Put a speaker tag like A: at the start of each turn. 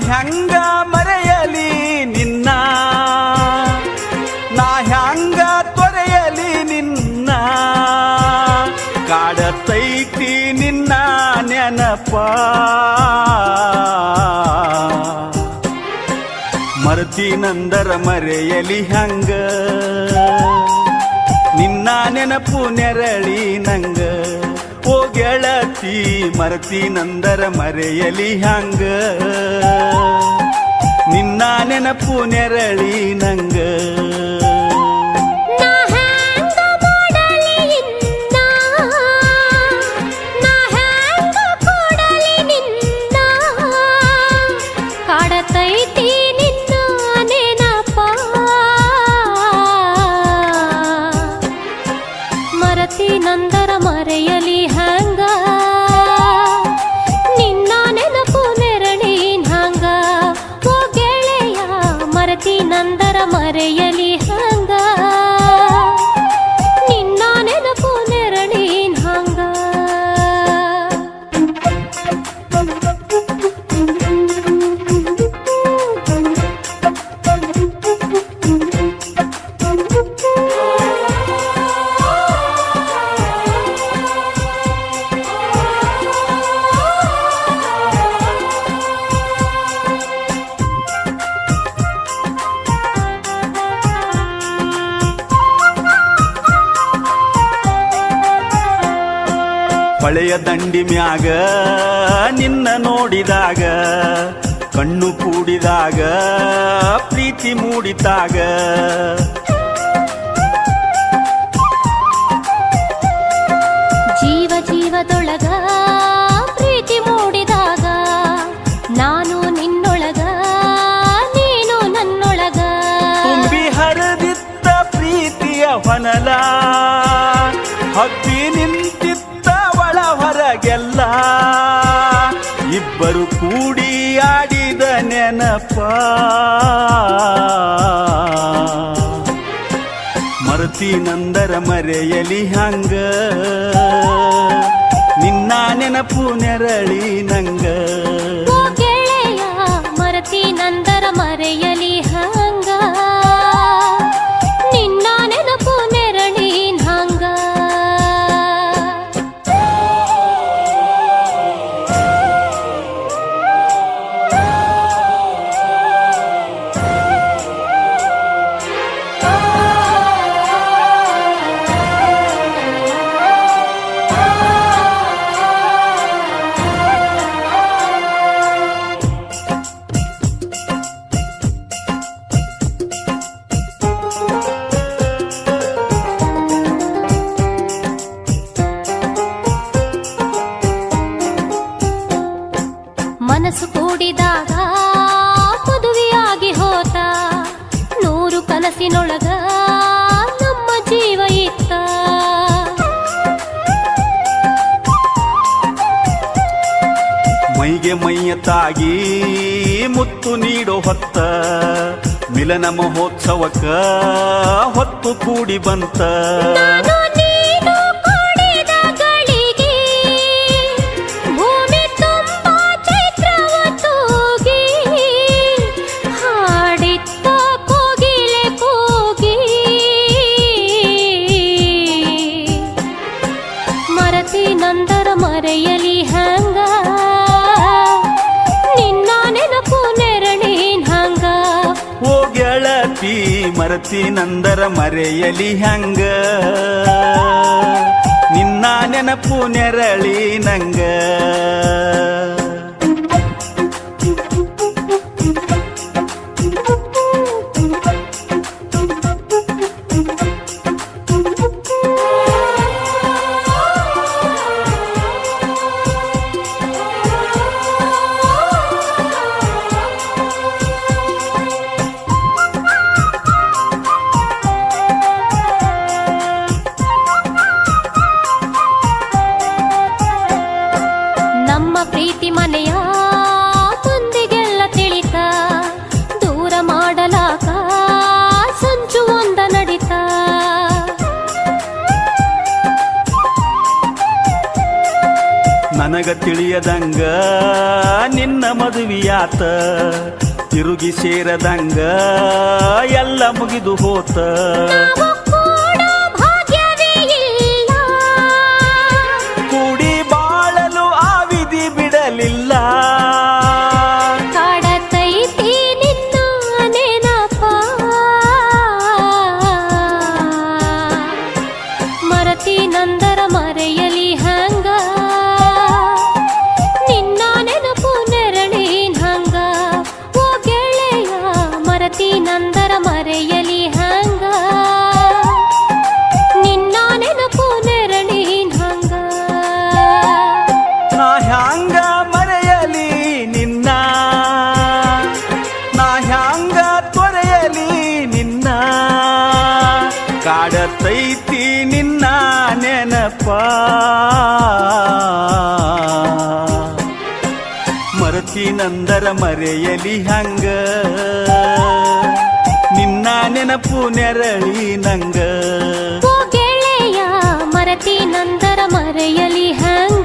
A: ಹ್ಯಾಂಗ ಮರೆಯಲಿ ನಿನ್ನ, ನಾ ಹ್ಯಾಂಗ ತೊರೆಯಲಿ ನಿನ್ನ, ಕಾಡತೈತಿ ನಿನ್ನ ನೆನಪ. ಮರ್ತೀನಂದರ ಮರೆಯಲಿ ಹಂಗ, ನಿನ್ನ ನೆನಪು ನೆರಳಿ ನಂಗ. ಓ ಗೆಳತಿ ಮರ್ತೀನಂದರ ಮರೆಯಲಿ ಹಂಗ, ನಿನ್ನ ನೆನಪು ನೆರಳಿ ನಂಗ.
B: ನಂದರ ಮರೆಯಲಿ ಹಂಗ, ನಿನ್ನ ನೆನಪು ನೆರಳಿನ ಹಂಗ. ಓ ಗೆಳೆಯ ಮರತಿ ನಂದರ ಮರೆಯಲಿ ಹಂಗ, ನಿನ್ನ ನೆನಪು ನೆರಳಿನ ಹಂಗ.
A: ಹೊಳೆಯ ದಂಡಿ ಮ್ಯಾಗ ನಿನ್ನ ನೋಡಿದಾಗ, ಕಣ್ಣು ಕೂಡಿದಾಗ ಪ್ರೀತಿ ಮೂಡಿತಾಗ.
B: ಜೀವ ಜೀವದೊಳಗ ಪ್ರೀತಿ ಮೂಡಿದಾಗ, ನಾನು ನಿನ್ನೊಳಗ ನೀನು ನನ್ನೊಳಗ.
A: ತುಂಬಿ ಹರಿದಿತ್ತ ಪ್ರೀತಿಯ ಹೊನಲ, ಹಬ್ಬಿ ನಿಂತಿತ್ತ ಒಳ ಹೊರಗೆಲ್ಲ. ಇಬ್ಬರು ಕೂಡಿ ಆಡಿದ ನೆನಪ, ಮರ್ತೀನಂದರ ಮರೆಯಲಿ ಹಂಗ, ನಿನ್ನ ನೆನಪು ನೆರಳಿ ನಂಗ.
B: ಓ ಗೆಳೆಯ ಮರ್ತೀನಂದರ ಮರೆಯಲಿ ಹಂಗ, ನಿನ್ನ ನೆನಪು ನೆರಳಿನ ಹಂಗ. ಮನಸ್ಸು ಕೂಡಿದಾಗ ಮದುವೆಯಾಗಿ ಹೋತ, 100 ಕನಸಿನೊಳಗ ನಮ್ಮ ಜೀವ ಇತ್ತ.
A: ಮೈಗೆ ಮೈಯ ತಾಗಿ ಮುತ್ತು ನೀಡೋ ಹೊತ್ತ, ಮಿಲನ ಮಹೋತ್ಸವಕ್ಕ ಹೊತ್ತು ಕೂಡಿ ಬಂತ.
B: ನಾನು ನೀನು ಕೂಡಿದ ಗಳಿಗೆ, ಭೂಮಿ ತುಂಬ ಚೈತ್ರವ ತೂಗಿ, ಹಾಡಿತ್ತ ಕೋಗಿಲೆ ಕೂಗಿ. ಮರತೀನಂದರ ಮರೆಯಲಿ ಹಂಗ, ನಿನ್ನ ನೆನಪು ನೆರಳಿನ ಹಂಗ.
A: ಓ ಗೆಳತಿ ಮರ್ತೀನಂದರ ಮರೆಯಲಿ ಹಂಗ, ನಿನ್ನ ನೆನಪು ನೆರಳಿ ನಂಗ.
B: ನಮ್ಮ ಪ್ರೀತಿ ಮನೆಯ ಮಂದಿಗೆಲ್ಲ ತಿಳಿತ, ದೂರ ಮಾಡಲಾಕ ಸಂಚು ಒಂದ ನಡಿತ.
A: ನನಗ ತಿಳಿಯದಂಗ ನಿನ್ನ ಮದುವೆಯಾತ ತಿರುಗಿ ಸೇರದಂಗ ಎಲ್ಲ ಮುಗಿದು ಹೋತ
B: ನಾವು ಕೂಡ ಭಾಗ್ಯವೇ ಇಲ್ಲ
A: ಕೂಡಿ ಬಾಳಲು ಆ ವಿಧಿ ಬಿಡಲಿಲ್ಲ
B: ಕಾಡತೈತಿ ನಿನ್ನ ನೆನಪ ಮರತಿ ನಂದರ ಮರೆಯಲಿ ಹಂಗ ನಿನ್ನ ನೆನಪು ನೆರಳಿನ ಹಂಗ ಓ ಗೆಳೆಯ ಮರತಿ ನಂದರ ಮರೆಯಲಿ ಹಂಗ ನಿನ್ನ ನೆನಪು ನೆರಳಿನ ಹಂಗ
A: ನಾ ಹ್ಯಾಂಗ ಮರೆಯಲಿ ನಿನ್ನ ನಾ ಹ್ಯಾಂಗ ತೊರೆಯಲಿ ನಿನ್ನ ಕಾಡತೈತಿ ನಿನ್ನ ನೆನಪ ಮರತಿ ನಂದರ ಮರೆಯಲಿ ಹಂಗ ನಿನ್ನ ನೆನಪು ನೆರಳಿ ನಂಗ
B: ಓ ಗೆಳೆಯ ಮರತಿ ನಂದರ ಮರೆಯಲಿ ಹಂಗ